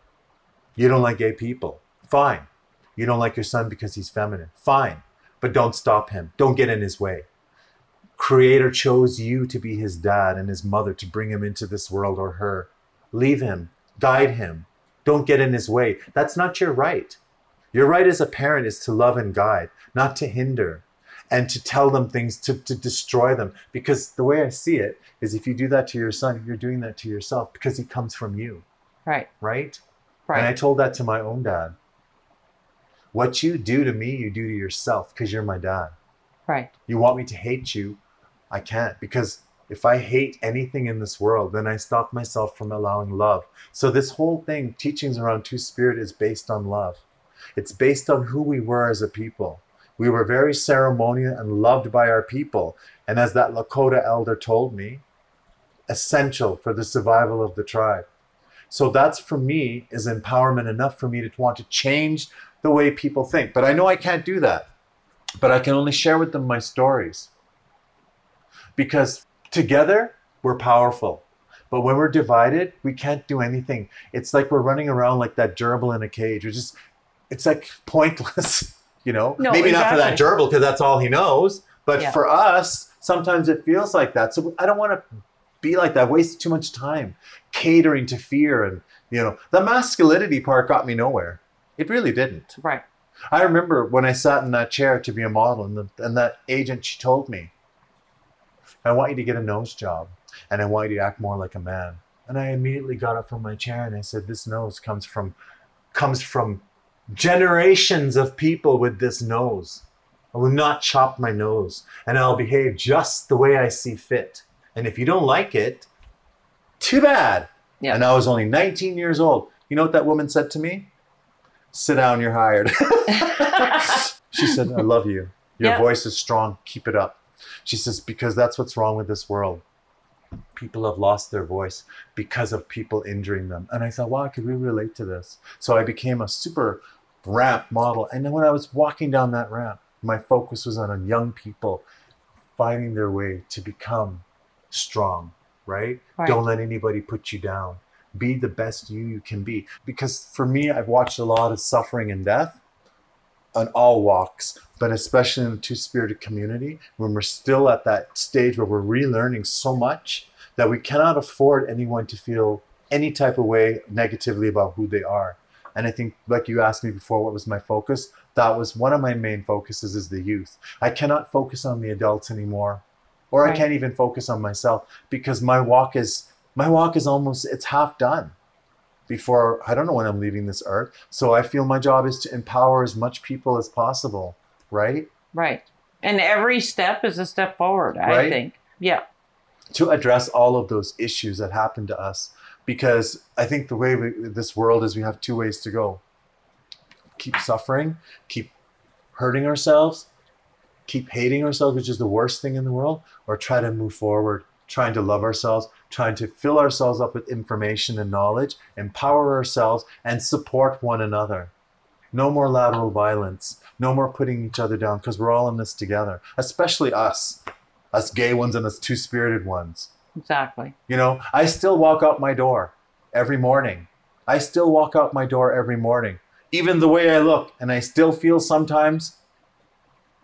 you don't like gay people. Fine. You don't like your son because he's feminine. Fine. But don't stop him. Don't get in his way. Creator chose you to be his dad and his mother to bring him into this world, or her. Leave him. Guide him. Don't get in his way. That's not your right. Your right as a parent is to love and guide, not to hinder and to tell them things, to destroy them. Because the way I see it is, if you do that to your son, you're doing that to yourself, because he comes from you. Right. Right? Right. And I told that to my own dad. What you do to me, you do to yourself, because you're my dad. Right. You want me to hate you? I can't, because if I hate anything in this world, then I stop myself from allowing love. So this whole thing, teachings around Two-Spirit, is based on love. It's based on who we were as a people. We were very ceremonial and loved by our people. And as that Lakota elder told me, essential for the survival of the tribe. So that's, for me, is empowerment enough for me to want to change the way people think. But I know I can't do that. But I can only share with them my stories. Because together, we're powerful. But when we're divided, we can't do anything. It's like we're running around like that gerbil in a cage. It's like pointless, you know? No, Maybe exactly. not for that gerbil, because that's all he knows. But Yeah. for us, sometimes it feels like that. So I don't want to be like that, waste too much time catering to fear. And, you know, the masculinity part got me nowhere. It really didn't. Right. I remember when I sat in that chair to be a model, and that agent, she told me, I want you to get a nose job, and I want you to act more like a man. And I immediately got up from my chair and I said, this nose comes from generations of people with this nose. I will not chop my nose, and I'll behave just the way I see fit. And if you don't like it, too bad. Yeah. And I was only 19 years old. You know what that woman said to me? Sit down, you're hired. She said, I love you. Your Yeah. voice is strong. Keep it up. She says, because that's what's wrong with this world. People have lost their voice because of people injuring them. And I thought, wow, I could really relate to this. So I became a super ramp model. And then when I was walking down that ramp, my focus was on young people finding their way to become strong, right? Right. Don't let anybody put you down. Be the best you can be. Because for me, I've watched a lot of suffering and death on all walks, but especially in the Two-Spirited community, when we're still at that stage where we're relearning so much that we cannot afford anyone to feel any type of way negatively about who they are. And I think, like you asked me before, what was my focus? That was one of my main focuses, is the youth. I cannot focus on the adults anymore, or Right. I can't even focus on myself, because my walk is almost, it's half done before, I don't know when I'm leaving this earth. So I feel my job is to empower as much people as possible, right? Right. And every step is a step forward, I Right? think. Yeah. To address all of those issues that happen to us. Because I think the way this world is, we have two ways to go. Keep suffering, keep hurting ourselves, keep hating ourselves, which is the worst thing in the world, or try to move forward, trying to love ourselves, trying to fill ourselves up with information and knowledge, empower ourselves, and support one another. No more lateral violence, no more putting each other down, because we're all in this together, especially us gay ones and us Two-Spirited ones. Exactly. You know, I still walk out my door every morning. I still walk out my door every morning, even the way I look. And I still feel sometimes,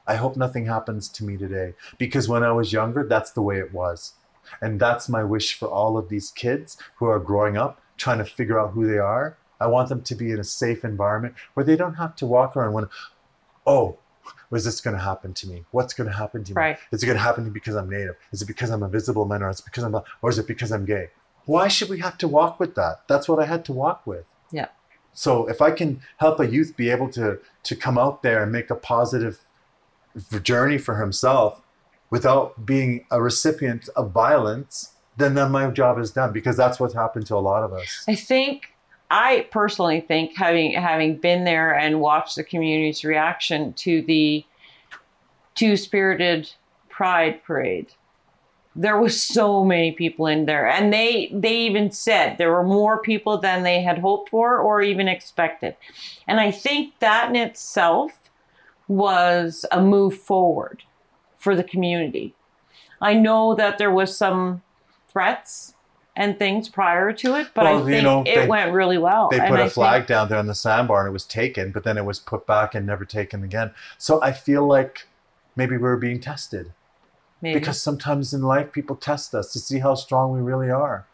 I hope nothing happens to me today. Because when I was younger, that's the way it was. And that's my wish for all of these kids who are growing up, trying to figure out who they are. I want them to be in a safe environment where they don't have to walk around when, oh, was this going to happen to me? What's going to happen to me? Right. Is it going to happen to me because I'm Native? Is it because I'm a visible man, or is it because I'm not, or is it because I'm gay? Why should we have to walk with that? That's what I had to walk with. Yeah. So if I can help a youth be able to come out there and make a positive journey for himself without being a recipient of violence, then my job is done, because that's what's happened to a lot of us. I personally think, having been there and watched the community's reaction to the Two-Spirited Pride Parade, there was so many people in there, and they even said there were more people than they had hoped for or even expected. And I think that in itself was a move forward for the community. I know that there was some threats and things prior to it, but I think it went really well. They put a flag down there on the sandbar and it was taken, but then it was put back and never taken again. So I feel like maybe we're being tested. Maybe. Because sometimes in life people test us to see how strong we really are.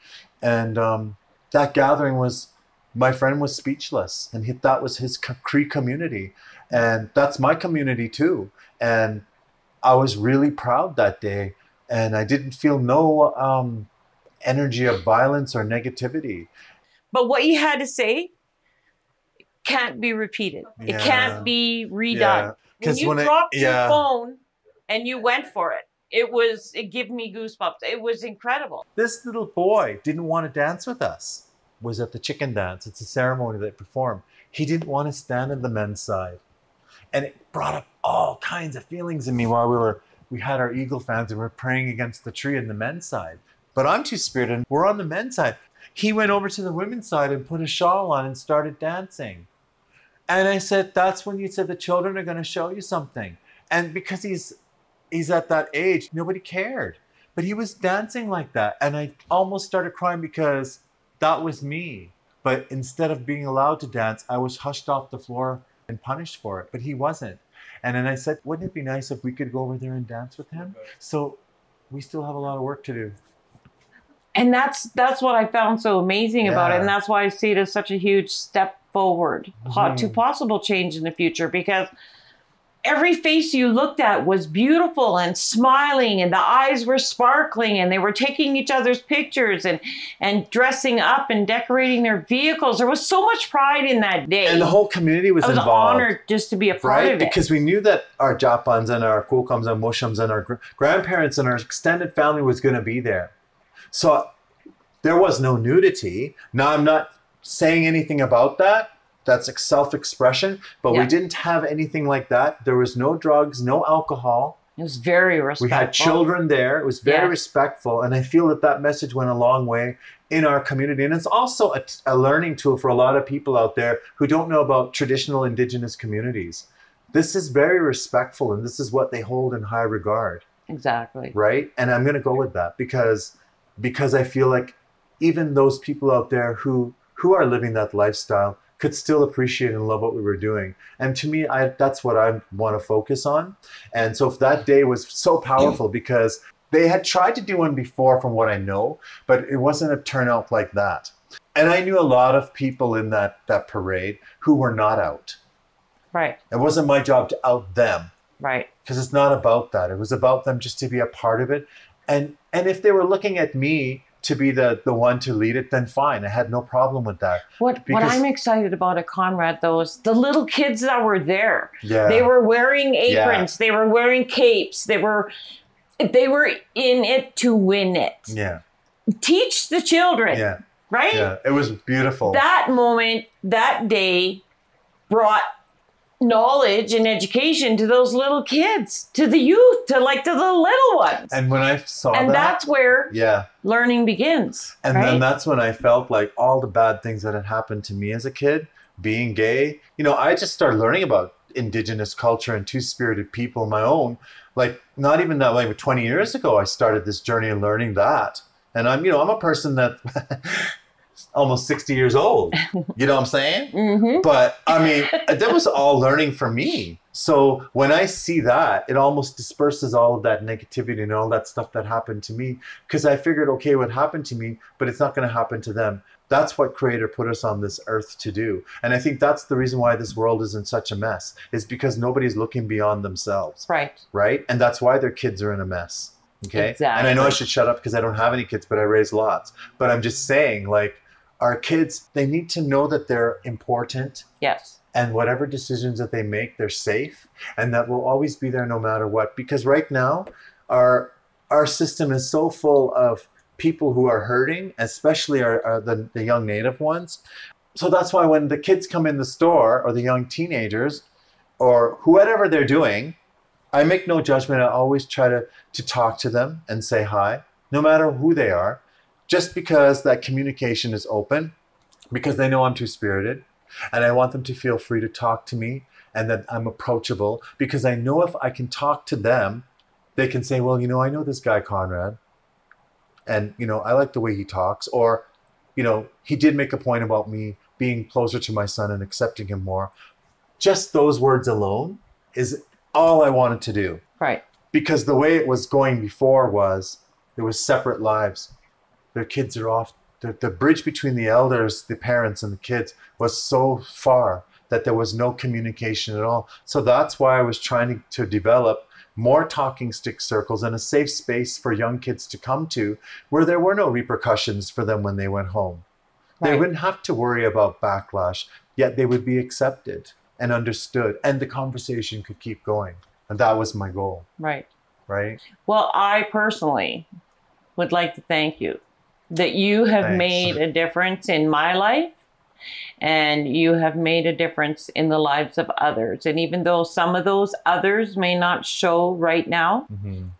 And that gathering was, my friend was speechless, and that was his Cree community. And that's my community too. And I was really proud that day. And I didn't feel no energy of violence or negativity. But what you had to say can't be repeated. Yeah. It can't be redone. Yeah. When you dropped your phone and you went for it, it gave me goosebumps. It was incredible. This little boy didn't want to dance with us. Was at the chicken dance. It's a ceremony they perform. He didn't want to stand on the men's side. And it brought up all kinds of feelings in me while we had our eagle fans and we were praying against the tree on the men's side. But I'm Two-Spirited, and we're on the men's side. He went over to the women's side and put a shawl on and started dancing. And I said, that's when you said the children are going to show you something. And because he's at that age, nobody cared. But he was dancing like that. And I almost started crying because that was me. But instead of being allowed to dance, I was hushed off the floor and punished for it. But he wasn't. And then I said, wouldn't it be nice if we could go over there and dance with him? So we still have a lot of work to do. And that's what I found so amazing about it. And that's why I see it as such a huge step forward to possible change in the future, because every face you looked at was beautiful and smiling, and the eyes were sparkling, and they were taking each other's pictures and dressing up and decorating their vehicles. There was so much pride in that day. And the whole community was involved. I was honored just to be a part of it. Because we knew that our Japans and our Kokams and Moshams and our grandparents and our extended family was going to be there. So there was no nudity. Now, I'm not saying anything about that. That's self-expression. But we didn't have anything like that. There was no drugs, no alcohol. It was very respectful. We had children there. It was very respectful. And I feel that message went a long way in our community. And it's also a learning tool for a lot of people out there who don't know about traditional Indigenous communities. This is very respectful, and this is what they hold in high regard. Exactly. Right? And I'm going to go with that because I feel like even those people out there who are living that lifestyle could still appreciate and love what we were doing. And to me, that's what I want to focus on. And so if that day was so powerful because they had tried to do one before from what I know, but it wasn't a turnout like that. And I knew a lot of people in that parade who were not out. Right. It wasn't my job to out them. Right. Because it's not about that. It was about them just to be a part of it. And if they were looking at me to be the one to lead it, then fine. I had no problem with that. What I'm excited about at Conrad, though, is the little kids that were there. Yeah. They were wearing aprons. Yeah. They were wearing capes. They were in it to win it. Yeah. Teach the children. Yeah. Right? Yeah. It was beautiful. That moment, that day, brought knowledge and education to those little kids, to the youth, to the little ones. And when I saw and that's where learning begins. And then that's when I felt like all the bad things that had happened to me as a kid, being gay, I just started learning about Indigenous culture and Two-Spirited people of my own. Like not even that long, but 20 years ago, I started this journey of learning that. And I'm a person that almost 60 years old. You know what I'm saying? But I mean, that was all learning for me. So when I see that, it almost disperses all of that negativity and all that stuff that happened to me, because I figured, okay, what happened to me, but it's not going to happen to them. That's what Creator put us on this earth to do. And I think that's the reason why this world is in such a mess, is because nobody's looking beyond themselves. Right. Right? And that's why their kids are in a mess. Okay. Exactly. And I know I should shut up because I don't have any kids, but I raise lots. But I'm just saying, like, our kids, they need to know that they're important. Yes. And whatever decisions that they make, they're safe. And that will always be there no matter what. Because right now, our system is so full of people who are hurting, especially the young Native ones. So that's why when the kids come in the store, or the young teenagers, or whatever they're doing, I make no judgment. I always try to talk to them and say hi, no matter who they are, just because that communication is open, because they know I'm two-spirited, and I want them to feel free to talk to me and that I'm approachable, because I know if I can talk to them, they can say, well, you know, I know this guy Conrad, and, you know, I like the way he talks, or, you know, he did make a point about me being closer to my son and accepting him more. Just those words alone is all I wanted to do. Right. Because the way it was going before was there was separate lives. Their kids are off. The bridge between the elders, the parents, and the kids was so far that there was no communication at all. So that's why I was trying to develop more talking stick circles and a safe space for young kids to come to, where there were no repercussions for them when they went home. Right. They wouldn't have to worry about backlash, yet they would be accepted and understood, and the conversation could keep going. And that was my goal. Right. Right? Well, I personally would like to thank you that you have Thanks. made a difference in my life, and you have made a difference in the lives of others. And even though some of those others may not show right now,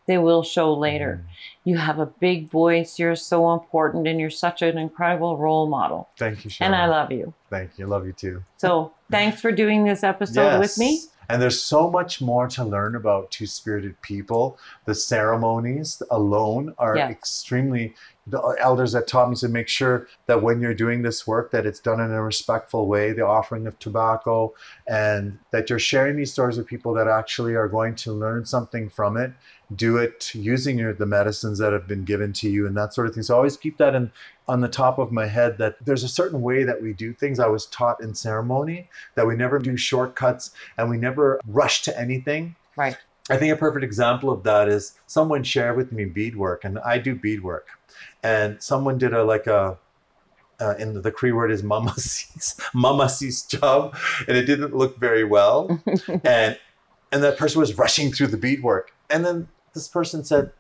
they will show later. You have a big voice. You're so important, and you're such an incredible role model. Thank you, Shelly. And I love you. Thank you. Love you too. So thanks for doing this episode with me. And there's so much more to learn about two-spirited people. The ceremonies alone are extremely, the elders that taught me to make sure that when you're doing this work, that it's done in a respectful way, the offering of tobacco, and that you're sharing these stories with people that actually are going to learn something from it. Do it using the medicines that have been given to you and that sort of thing. So I always keep that on the top of my head, that there's a certain way that we do things. I was taught in ceremony that we never do shortcuts and we never rush to anything. Right. I think a perfect example of that is someone shared with me beadwork, and I do beadwork. And someone did in the Cree word is mama's job, and it didn't look very well. and that person was rushing through the beadwork. And then this person said,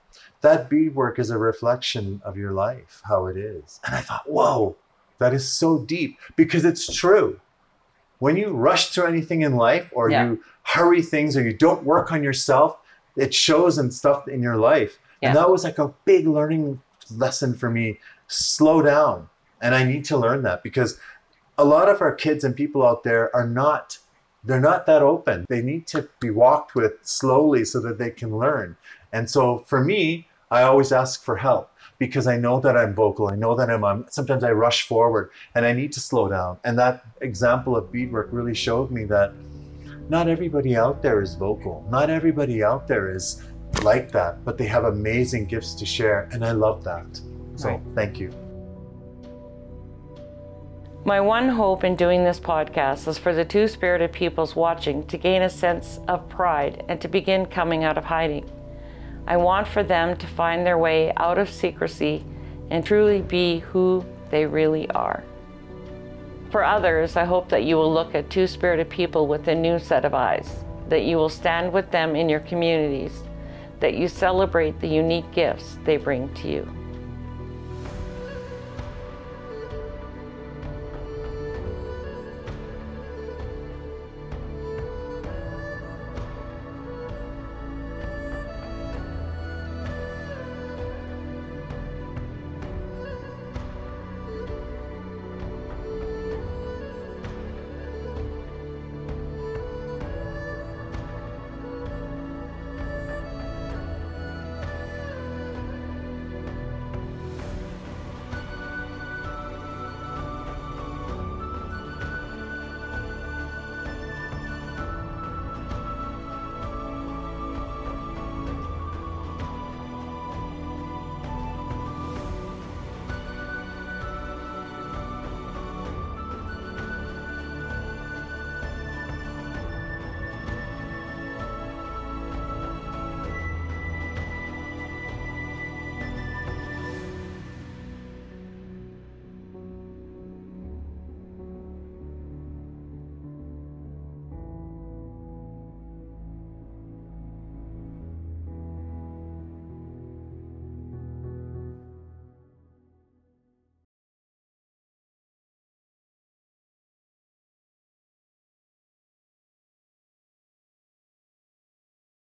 that beadwork is a reflection of your life, how it is. And I thought, whoa, that is so deep, because it's true. When you rush through anything in life, or you hurry things, or you don't work on yourself, it shows in stuff in your life. And that was like a big learning lesson for me. Slow down. And I need to learn that, because a lot of our kids and people out there they're not that open. They need to be walked with slowly so that they can learn. And so for me, I always ask for help, because I know that I'm vocal. I know that sometimes I rush forward, and I need to slow down. And that example of beadwork really showed me that not everybody out there is vocal. Not everybody out there is like that, but they have amazing gifts to share. And I love that. So thank you. My one hope in doing this podcast is for the two-spirited peoples watching to gain a sense of pride and to begin coming out of hiding. I want for them to find their way out of secrecy and truly be who they really are. For others, I hope that you will look at two-spirited people with a new set of eyes, that you will stand with them in your communities, that you celebrate the unique gifts they bring to you.